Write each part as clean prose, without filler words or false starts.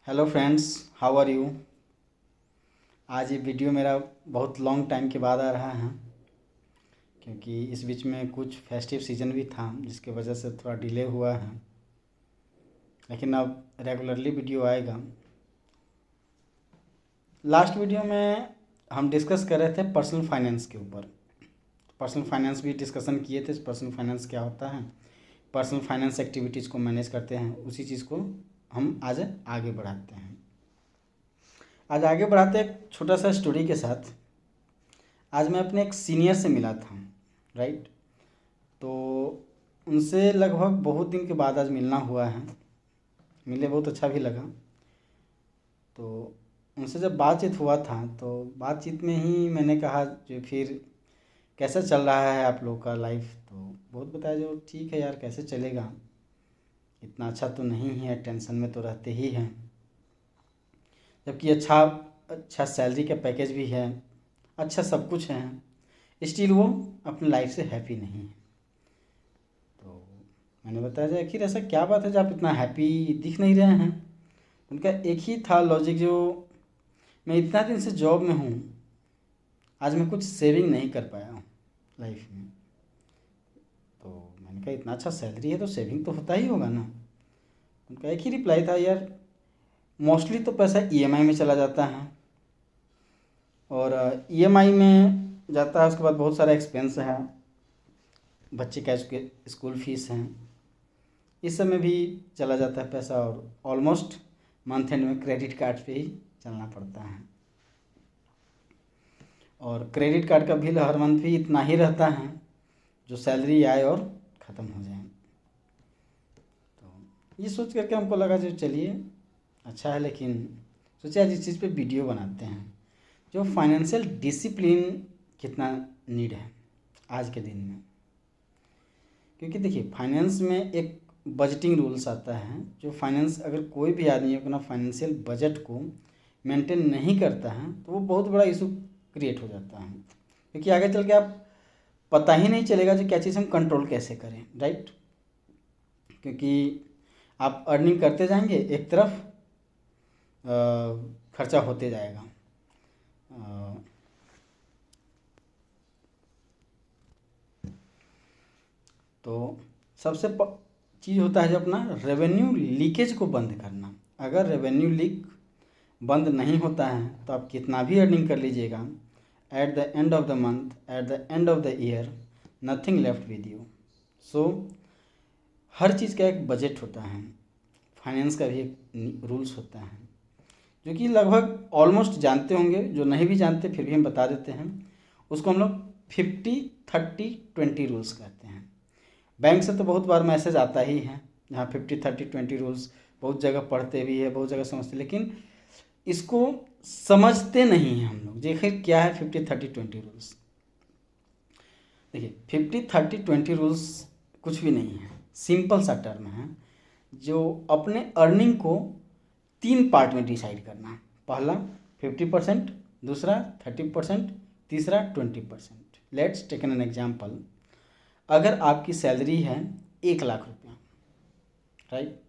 Hello friends, how are you. आज ये video मेरा बहुत लॉन्ग टाइम के बाद आ रहा है क्योंकि इस बीच में कुछ फेस्टिव सीजन भी था जिसकी वजह से थोड़ा डिले हुआ है। लेकिन अब रेगुलरली वीडियो आएगा। लास्ट वीडियो में हम डिस्कस कर रहे थे पर्सनल फाइनेंस के ऊपर। पर्सनल फाइनेंस भी डिस्कशन किए थे। पर्सनल फाइनेंस क्या होता है, पर्सनल फाइनेंस एक्टिविटीज़ को मैनेज करते हैं, उसी चीज़ को हम आज आगे बढ़ाते हैं। आज आगे बढ़ाते हैं एक छोटा सा स्टोरी के साथ। आज मैं अपने एक सीनियर से मिला था, राइट। तो उनसे लगभग बहुत दिन के बाद आज मिलना हुआ है। मिले बहुत अच्छा भी लगा। तो उनसे जब बातचीत हुआ था तो बातचीत में ही मैंने कहा जो फिर कैसा चल रहा है आप लोग का लाइफ। तो बहुत बताया जो ठीक है यार, कैसे चलेगा, इतना अच्छा तो नहीं है, टेंशन में तो रहते ही हैं, जबकि अच्छा अच्छा सैलरी का पैकेज भी है, अच्छा सब कुछ है, स्टिल वो अपनी लाइफ से हैप्पी नहीं है। तो मैंने बताया जो आखिर ऐसा क्या बात है जो आप इतना हैप्पी दिख नहीं रहे हैं। उनका एक ही था लॉजिक, जो मैं इतना दिन से जॉब में हूँ, आज मैं कुछ सेविंग नहीं कर पाया हूँ लाइफ में। तो मैंने कहा इतना अच्छा सैलरी है तो सेविंग तो होता ही होगा ना। उनका एक ही रिप्लाई था, यार मोस्टली तो पैसा ईएमआई में चला जाता है, और ईएमआई में जाता है, उसके बाद बहुत सारा एक्सपेंस है, बच्चे का स्कूल फीस है, इस सब में भी चला जाता है पैसा, और ऑलमोस्ट मंथ एंड में क्रेडिट कार्ड पे ही चलना पड़ता है। और क्रेडिट कार्ड का बिल हर मंथ भी इतना ही रहता है जो सैलरी आए और ख़त्म हो जाए। तो ये सोच करके हमको लगा जो चलिए अच्छा है, लेकिन सोचा आज इस चीज़ पे वीडियो बनाते हैं, जो फाइनेंशियल डिसिप्लिन कितना नीड है आज के दिन में। क्योंकि देखिए फाइनेंस में एक बजटिंग रूल्स आता है, जो फाइनेंस अगर कोई भी आदमी अपना फाइनेंशियल बजट को मेंटेन नहीं करता है तो वो बहुत बड़ा इशू क्रिएट हो जाता है। क्योंकि आगे चल के आप पता ही नहीं चलेगा जो क्या चीज़ हम कंट्रोल कैसे करें, राइट। क्योंकि आप अर्निंग करते जाएंगे, एक तरफ खर्चा होते जाएगा। तो सबसे चीज़ होता है जो अपना रेवेन्यू लीकेज को बंद करना। अगर रेवेन्यू लीक बंद नहीं होता है तो आप कितना भी अर्निंग कर लीजिएगा, at the end of the month, at the end of the year, nothing left with you. So हर चीज़ का एक बजट होता है, फाइनेंस का भी एक रूल्स होता है, जो कि लगभग ऑलमोस्ट जानते होंगे। जो नहीं भी जानते फिर भी हम बता देते हैं। उसको हम लोग 50-30-20 रूल्स कहते हैं। बैंक से तो बहुत बार मैसेज आता ही है जहाँ 50-30-20 रूल्स बहुत जगह पढ़ते भी है, बहुत जगह समझते, लेकिन इसको समझते नहीं हैं हम लोग। देखिए क्या है 50-30-20 रूल्स। देखिए 50-30-20 रूल्स कुछ भी नहीं है, सिंपल सा टर्म है जो अपने अर्निंग को 3 पार्ट में डिसाइड करना। पहला 50%, दूसरा 30%, तीसरा 20%। Let's take an example. अगर आपकी सैलरी है 1 लाख रुपया, राइट,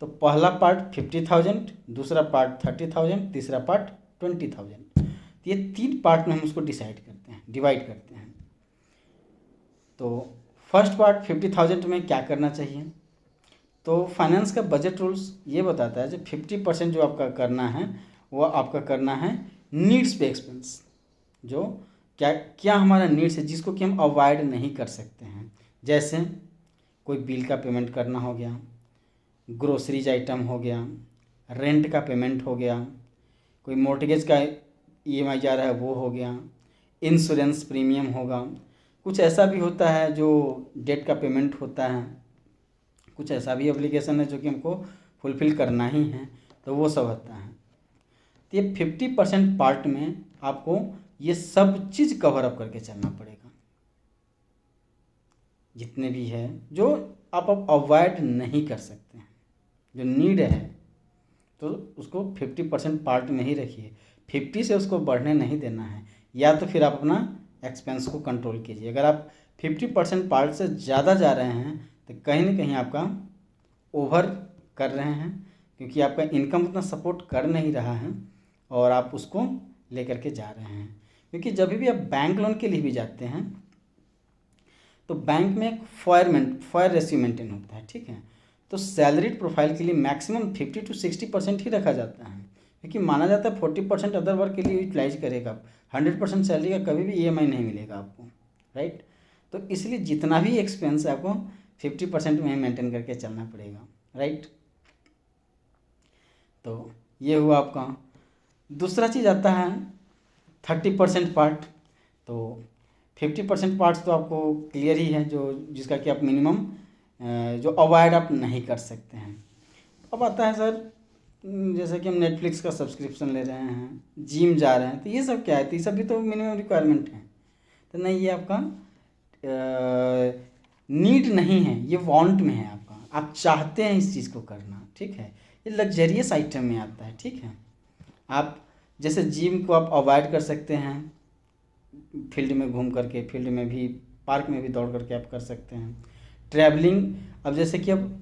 तो पहला पार्ट 50,000, दूसरा पार्ट 30,000, तीसरा पार्ट 20,000। ये 3 पार्ट में हम उसको डिसाइड करते हैं, डिवाइड करते हैं। तो फर्स्ट पार्ट 50,000 में क्या करना चाहिए, तो फाइनेंस का बजट रूल्स ये बताता है जो 50% जो आपका करना है वो आपका करना है नीड्स पे एक्सपेंस। जो क्या क्या हमारा नीड्स है जिसको कि हम अवॉइड नहीं कर सकते हैं। जैसे कोई बिल का पेमेंट करना हो गया, ग्रोसरीज आइटम हो गया, रेंट का पेमेंट हो गया, कोई मॉर्टगेज का ईएमआई जा रहा है वो हो गया, इंश्योरेंस प्रीमियम होगा, कुछ ऐसा भी होता है जो डेट का पेमेंट होता है, कुछ ऐसा भी एप्लीकेशन है जो कि हमको फुलफ़िल करना ही है, तो वो सब होता है। तो ये 50% पार्ट में आपको ये सब चीज़ कवर अप करके चलना पड़ेगा, जितने भी है जो आप अवॉइड नहीं कर सकते हैं। जो नीड है तो उसको 50% पार्ट में ही रखिए, 50 से उसको बढ़ने नहीं देना है। या तो फिर आप अपना एक्सपेंस को कंट्रोल कीजिए। अगर आप 50% पार्ट से ज़्यादा जा रहे हैं तो कहीं ना कहीं आपका ओवर कर रहे हैं, क्योंकि आपका इनकम उतना सपोर्ट कर नहीं रहा है और आप उसको लेकर के जा रहे हैं। क्योंकि जब भी आप बैंक लोन के लिए भी जाते हैं तो बैंक में एक फॉयर रेशियो मेंटेन होता है, ठीक है। तो सैलरीड प्रोफाइल के लिए मैक्सिमम 50 to 60% ही रखा जाता है, क्योंकि माना जाता है 40% अदर वर्क के लिए यूटिलाइज करेगा, 100% सैलरी का कभी भी ईएमआई नहीं मिलेगा आपको, राइट। तो इसलिए जितना भी एक्सपेंस है आपको 50% में ही मेंटेन करके चलना पड़ेगा, राइट। तो ये हुआ आपका। दूसरा चीज़ आता है 30% पार्ट। तो 50% पार्ट्स तो आपको क्लियर ही है, जो जिसका कि आप मिनिमम जो अवॉइड आप नहीं कर सकते हैं। अब आता है सर जैसे कि हम नेटफ्लिक्स का सब्सक्रिप्शन ले रहे हैं, जिम जा रहे हैं, तो ये सब क्या है, तो ये सब भी तो मिनिमम रिक्वायरमेंट है। तो नहीं, ये आपका नीड नहीं है, ये वांट में है आपका, आप चाहते हैं इस चीज़ को करना, ठीक है। ये लग्जरियस आइटम में आता है, ठीक है। आप जैसे जिम को आप अवॉइड कर सकते हैं, फील्ड में घूम करके, फील्ड में भी, पार्क में भी दौड़ करके आप कर सकते हैं। ट्रैवलिंग, अब जैसे कि अब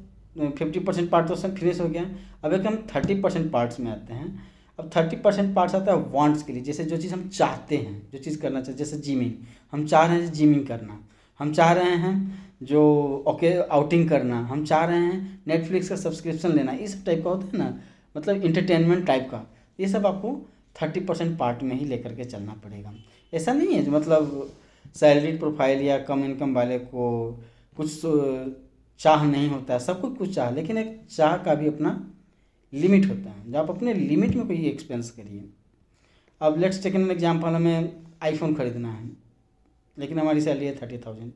50% पार्ट तो सब फिनिश हो गया, अब एक हम 30% पार्ट्स में आते हैं। अब 30% पार्ट्स आता है वांट्स के लिए, जैसे जो चीज़ हम चाहते हैं, जो चीज़ करना चाहते, जैसे जिमिंग, हम चाह रहे हैं जिमिंग करना, हम चाह रहे हैं जो आउटिंग करना, हम चाह रहे हैं नेटफ्लिक्स का सब्सक्रिप्शन लेना, इस टाइप का होता है ना, मतलब इंटरटेनमेंट टाइप का, ये सब आपको 30% पार्ट में ही लेकर के चलना पड़ेगा। ऐसा नहीं है जो मतलब सैलरी प्रोफाइल या कम इनकम वाले को कुछ चाह नहीं होता है, सबको कुछ चाह, लेकिन एक चाह का भी अपना लिमिट होता है, जब आप अपने लिमिट में कोई एक्सपेंस करिए। अब लेट्स टेक एन एग्जांपल, हमें आईफोन ख़रीदना है, लेकिन हमारी सैलरी है 30,000,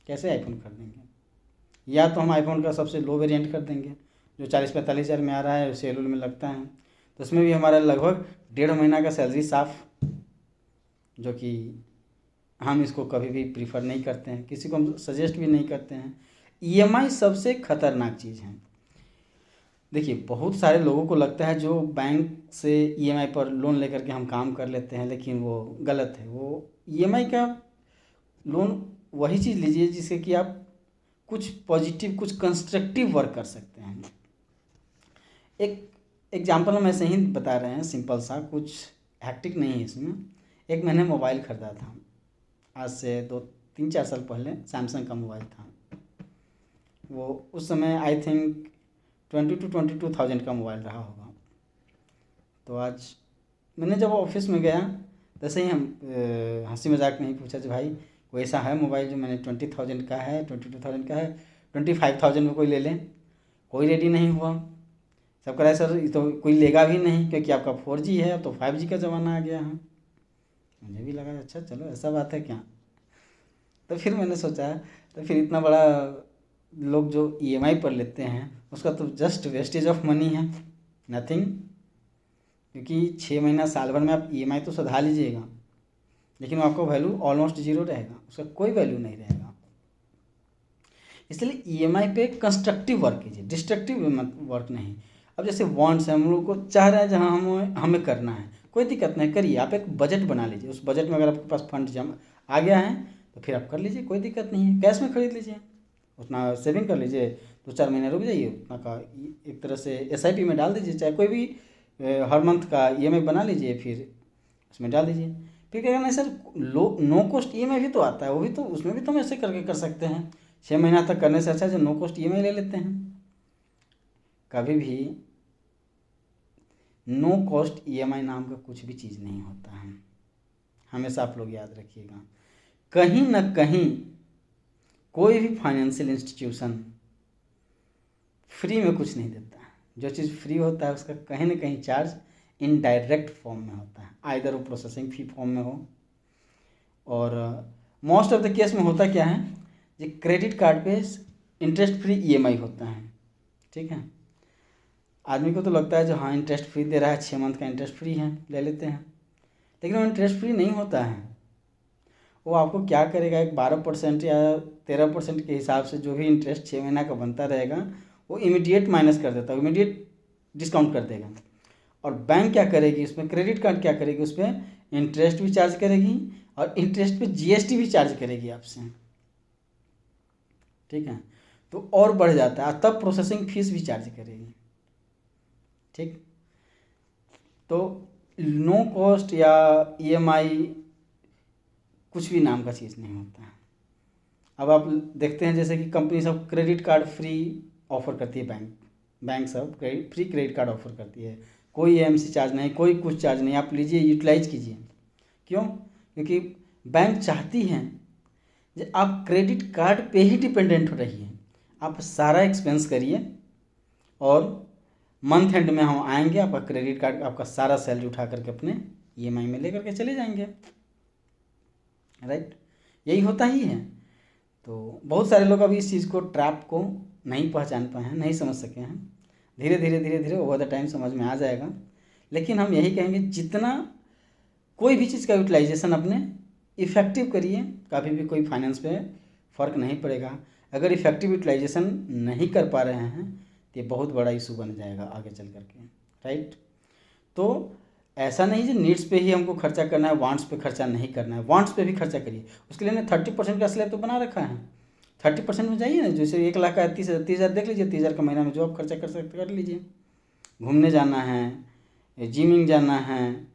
कैसे आईफोन खरीदेंगे? या तो हम आईफोन का सबसे लो वेरिएंट कर देंगे जो 40-45 हज़ार में आ रहा है, सेल में लगता है, तो उसमें भी हमारा लगभग 1.5 महीना का सैलरी साफ, जो कि हम इसको कभी भी प्रीफर नहीं करते हैं, किसी को हम सजेस्ट भी नहीं करते हैं। ईएमआई सबसे खतरनाक चीज़ है। देखिए, बहुत सारे लोगों को लगता है जो बैंक से ईएमआई पर लोन लेकर के हम काम कर लेते हैं, लेकिन वो गलत है। वो ईएमआई का लोन वही चीज़ लीजिए जिससे कि आप कुछ पॉजिटिव, कुछ कंस्ट्रक्टिव वर्क कर सकते हैं। एक एग्जांपल हम ऐसे ही बता रहे हैं, सिंपल सा, कुछ हैक्टिक नहीं है इसमें। एक मैंने मोबाइल ख़रीदा था, आज से 2-3-4 साल पहले, सैमसंग का मोबाइल था वो। उस समय आई थिंक 22,000 का मोबाइल रहा होगा। तो आज मैंने जब ऑफिस में गया, वैसे ही हम हंसी मजाक में ही पूछा कि भाई कोई ऐसा है मोबाइल जो मैंने 20,000 का है, 22,000 का है, 25,000 में कोई ले लें? कोई रेडी नहीं हुआ। सब कह रहा है सर ये तो कोई लेगा भी नहीं, क्योंकि आपका 4G है, अब तो 5G का ज़माना आ गया है। मुझे भी लगा अच्छा चलो ऐसा बात है क्या। तो फिर मैंने सोचा, तो फिर इतना बड़ा लोग जो ईएमआई पर लेते हैं उसका तो जस्ट वेस्टेज ऑफ मनी है, नथिंग। क्योंकि 6 महीना साल भर में आप ईएमआई तो सधा लीजिएगा, लेकिन वो आपका वैल्यू ऑलमोस्ट जीरो रहेगा, उसका कोई वैल्यू नहीं रहेगा। इसलिए ईएमआई पे कंस्ट्रक्टिव वर्क कीजिए, डिस्ट्रक्टिव वर्क नहीं। अब जैसे वांट्स है, हम लोग को चाह रहे हैं जहाँ हमें करना है, कोई दिक्कत नहीं, करिए। आप एक बजट बना लीजिए, उस बजट में अगर आपके पास फंड जमा आ गया है तो फिर आप कर लीजिए, कोई दिक्कत नहीं है। कैश में खरीद लीजिए, उतना सेविंग कर लीजिए, 2-4 महीने रुक जाइए, उतना का एक तरह से एसआईपी में डाल दीजिए, चाहे कोई भी हर मंथ का ईएमआई बना लीजिए, फिर उसमें डाल दीजिए। फिर क्या करना है सर, नो कॉस्ट ईएमआई भी तो आता है, वो भी तो, उसमें भी तो हम ऐसे करके कर सकते हैं। 6 महीना तक करने से अच्छा जो नो कॉस्ट ईएमआई ले लेते हैं। कभी भी नो कॉस्ट ईएमआई नाम का कुछ भी चीज़ नहीं होता है, हमेशा आप लोग याद रखिएगा। कहीं ना कहीं कोई भी फाइनेंशियल इंस्टीट्यूशन फ्री में कुछ नहीं देता है। जो चीज़ फ्री होता है उसका कहीं ना कहीं चार्ज इनडायरेक्ट फॉर्म में होता है, आइदर वो प्रोसेसिंग फी फॉर्म में हो, और मोस्ट ऑफ द केस में होता क्या है, ये क्रेडिट कार्ड पे इंटरेस्ट फ्री ईएमआई होता है, ठीक है। आदमी को तो लगता है जो हाँ इंटरेस्ट फ्री दे रहा है, 6 मंथ का इंटरेस्ट फ्री है, ले लेते हैं, लेकिन वो इंटरेस्ट फ्री नहीं होता है। वो आपको क्या करेगा, एक 12% या 13% के हिसाब से जो भी इंटरेस्ट 6 महीना का बनता रहेगा वो इमीडिएट माइनस कर देता है, इमीडिएट डिस्काउंट कर देगा। और बैंक क्या करेगी, उसमें क्रेडिट कार्ड क्या करेगी, उस पर इंटरेस्ट भी चार्ज करेगी और इंटरेस्ट पे जीएसटी भी चार्ज करेगी आपसे, ठीक है। तो और बढ़ जाता है, तब प्रोसेसिंग फीस भी चार्ज करेगी। ठीक। तो नो कॉस्ट या ईएमआई कुछ भी नाम का चीज़ नहीं होता है। अब आप देखते हैं जैसे कि कंपनी सब क्रेडिट कार्ड फ्री ऑफर करती है, बैंक सब फ्री क्रेडिट कार्ड ऑफर करती है, कोई एएमसी चार्ज नहीं, कोई कुछ चार्ज नहीं, आप लीजिए यूटिलाइज कीजिए। क्यों? क्योंकि बैंक चाहती हैं कि आप क्रेडिट कार्ड पे ही डिपेंडेंट हो रही हैं, आप सारा एक्सपेंस करिए और मंथ एंड में हम आएंगे, आपका क्रेडिट कार्ड आपका सारा सैलरी उठा करके अपने ईएमआई में लेकर के चले जाएंगे, राइट। यही होता ही है। तो बहुत सारे लोग अभी इस चीज़ को, ट्रैप को नहीं पहचान पाए हैं, नहीं समझ सके हैं। धीरे धीरे ओवर द टाइम समझ में आ जाएगा। लेकिन हम यही कहेंगे, जितना कोई भी चीज़ का यूटिलाइजेशन अपने इफ़ेक्टिव करिए, कभी भी कोई फाइनेंस पे फ़र्क नहीं पड़ेगा। अगर इफ़ेक्टिव यूटिलाइजेशन नहीं कर पा रहे हैं तो ये बहुत बड़ा इशू बन जाएगा आगे चल करके, राइट। तो ऐसा नहीं कि नीड्स पे ही हमको खर्चा करना है, वांट्स पे खर्चा नहीं करना है, वांट्स पे भी खर्चा करिए। उसके लिए हमने 30% का स्लैब तो बना रखा है, 30% में जाइए ना। जैसे 1 लाख का 30,000 देख लीजिए, 30,000 का महीना में जो आप खर्चा कर सकते कर लीजिए। घूमने जाना है, जिमिंग जाना है,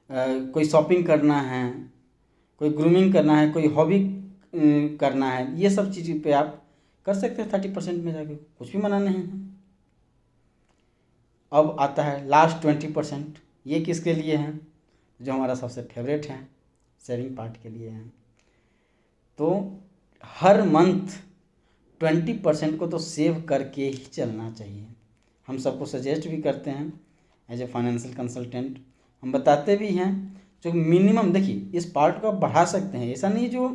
कोई शॉपिंग करना है, कोई ग्रूमिंग करना है, कोई हॉबी करना है, ये सब चीज़ पे आप कर सकते हैं 30% में जाके, कुछ भी मना नहीं है। अब आता है लास्ट 20%, ये किसके लिए है? जो हमारा सबसे फेवरेट है, सेविंग पार्ट के लिए है। तो हर मंथ 20% को तो सेव करके ही चलना चाहिए। हम सबको सजेस्ट भी करते हैं एज ए फाइनेंशियल कंसल्टेंट, हम बताते भी हैं जो मिनिमम, देखिए इस पार्ट को आप बढ़ा सकते हैं, ऐसा नहीं जो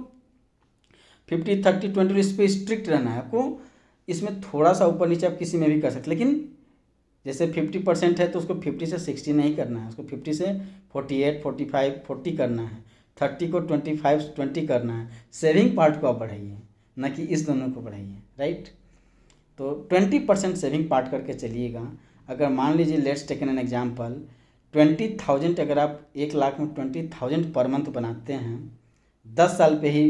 50, 30, 20 इस पर स्ट्रिक्ट रहना है आपको। इसमें थोड़ा सा ऊपर नीचे आप किसी में भी कर सकते, लेकिन जैसे 50% है तो उसको 50 से 60 नहीं करना है, उसको 50 से 48, 45, 40 करना है, 30 को 25, 20 करना है। सेविंग पार्ट को आप बढ़ाइए, ना कि इस दोनों को बढ़ाइए, राइट। तो 20% सेविंग पार्ट करके चलिएगा। अगर मान लीजिए लेट्स टेक एन एग्जाम्पल, 20,000 अगर आप 1 लाख में 20,000 पर मंथ बनाते हैं, 10 साल पे ही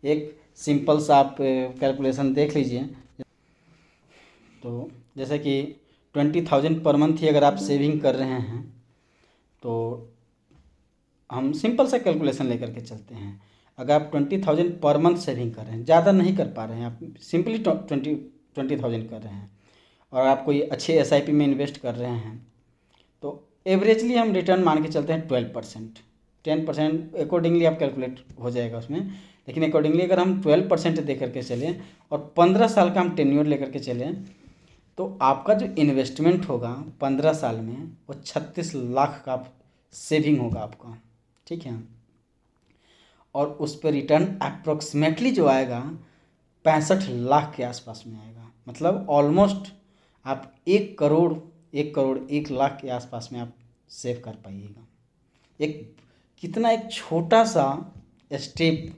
एक सिंपल सा आप कैलकुलेशन देख लीजिए। तो जैसे कि 20,000 पर मंथ ही अगर आप सेविंग कर रहे हैं, तो हम सिंपल सा कैलकुलेशन लेकर के चलते हैं। अगर आप 20,000 पर मंथ सेविंग कर रहे हैं, ज़्यादा नहीं कर पा रहे हैं, आप सिंपली 20,000 कर रहे हैं और आप कोई अच्छे SIP में इन्वेस्ट कर रहे हैं, तो एवरेजली हम रिटर्न मान के चलते हैं 12%, 10% अकॉर्डिंगली आप कैलकुलेट हो जाएगा उसमें। लेकिन अकॉर्डिंगली अगर हम 12% दे करके चलें और 15 साल का हम टेन्योर लेकर के चलें, तो आपका जो इन्वेस्टमेंट होगा 15 साल में वो 36 लाख का सेविंग होगा आपका, ठीक है। और उस पर रिटर्न अप्रोक्सीमेटली जो आएगा 65 लाख के आसपास में आएगा। मतलब ऑलमोस्ट आप 1 लाख के आसपास में आप सेव कर पाइएगा। एक छोटा सा स्टेप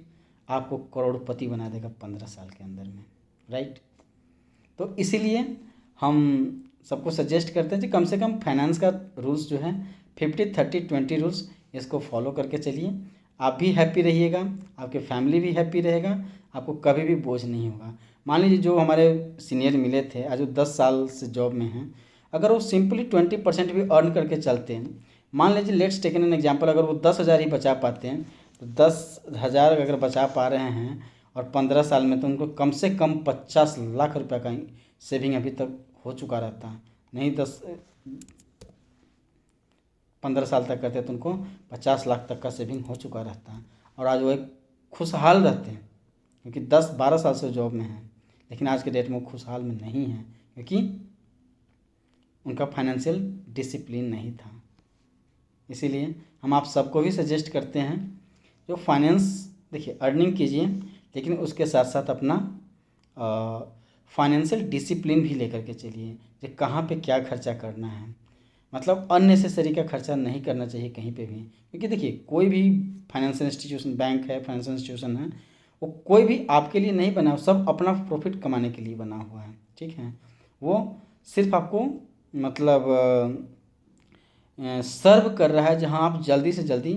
आपको करोड़पति बना देगा 15 साल के अंदर में, राइट। तो इसीलिए हम सबको सजेस्ट करते हैं कि कम से कम फाइनेंस का रूल्स जो है 50, 30, 20 रूल्स, इसको फॉलो करके चलिए। आप भी हैप्पी रहिएगा, आपके फैमिली भी हैप्पी रहेगा, आपको कभी भी बोझ नहीं होगा। मान लीजिए जो हमारे सीनियर मिले थे, आज वो 10 साल से जॉब में हैं, अगर वो सिंपली 20% भी अर्न करके चलते हैं, मान लीजिए लेट्स टेकन एन एग्जाम्पल, अगर वो 10,000 ही बचा पाते हैं, तो 10,000 अगर बचा पा रहे हैं और 15 साल में, तो उनको कम से कम 50 लाख रुपये का सेविंग अभी तक हो चुका रहता है। नहीं 15 साल तक करते तो उनको 50 लाख तक का सेविंग हो चुका रहता है और आज वो एक खुशहाल रहते हैं, क्योंकि 10-12 साल से जॉब में हैं। लेकिन आज के डेट में वो खुशहाल में नहीं हैं, क्योंकि उनका फाइनेंशियल डिसिप्लिन नहीं था। इसीलिए हम आप सबको भी सजेस्ट करते हैं, जो फाइनेंस, देखिए अर्निंग कीजिए, लेकिन उसके साथ साथ अपना फाइनेंशियल डिसिप्लिन भी लेकर के चलिए कि कहाँ पे क्या खर्चा करना है। मतलब अननेसेसरी का खर्चा नहीं करना चाहिए कहीं पे भी, क्योंकि देखिए कोई भी फाइनेंशियल इंस्टीट्यूशन, बैंक है, फाइनेंशियल इंस्टीट्यूशन है, वो कोई भी आपके लिए नहीं बना, सब अपना प्रॉफिट कमाने के लिए बना हुआ है, ठीक है। वो सिर्फ आपको मतलब सर्व कर रहा है, जहाँ आप जल्दी से जल्दी,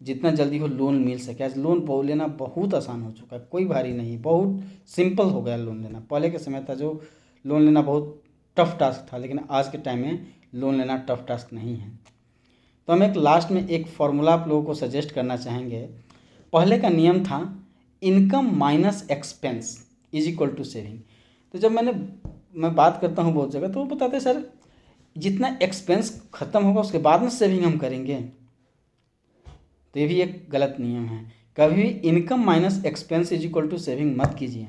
जितना जल्दी हो लोन मिल सके। आज लोन लेना बहुत आसान हो चुका है, कोई भारी नहीं, बहुत सिंपल हो गया लोन लेना। पहले के समय था जो लोन लेना बहुत टफ टास्क था, लेकिन आज के टाइम में लोन लेना टफ टास्क नहीं है। तो हम एक लास्ट में एक फॉर्मूला आप लोगों को सजेस्ट करना चाहेंगे। पहले का नियम था income minus expense is equal to saving. तो जब मैं बात करता हूँ बहुत जगह, तो वो बताते हैं सर जितना एक्सपेंस ख़त्म होगा उसके बाद में सेविंग हम करेंगे। तो ये भी एक गलत नियम है। कभी भी income minus expense is equal to saving मत कीजिए।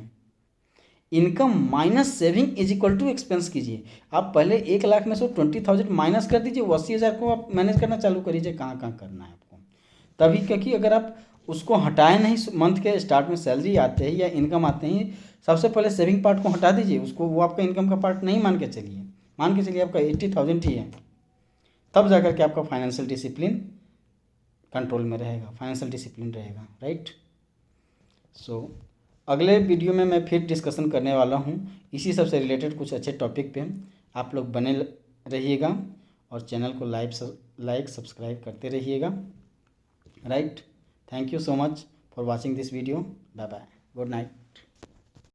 Income minus saving is equal to expense कीजिए। आप पहले 1 लाख में से 20,000 माइनस कर दीजिए, वो 80,000 को आप मैनेज करना चालू करिए कहाँ कहाँ करना है आपको। तभी, क्योंकि अगर आप उसको हटाए नहीं, मंथ के स्टार्ट में सैलरी आते हैं या इनकम आते हैं, सबसे पहले सेविंग पार्ट को हटा दीजिए, उसको वो आपका इनकम का पार्ट नहीं मान के चलिए। मान के चलिए आपका 80,000 ही है, तब जाकर के आपका फाइनेंशियल डिसिप्लिन कंट्रोल में रहेगा, फाइनेंशियल डिसिप्लिन रहेगा, राइट। सो अगले वीडियो में मैं फिर डिस्कशन करने वाला हूँ इसी सब से रिलेटेड कुछ अच्छे टॉपिक पे। आप लोग बने रहिएगा और चैनल को लाइक सब्सक्राइब करते रहिएगा, right. Thank you so much for watching this video. Bye bye, good night.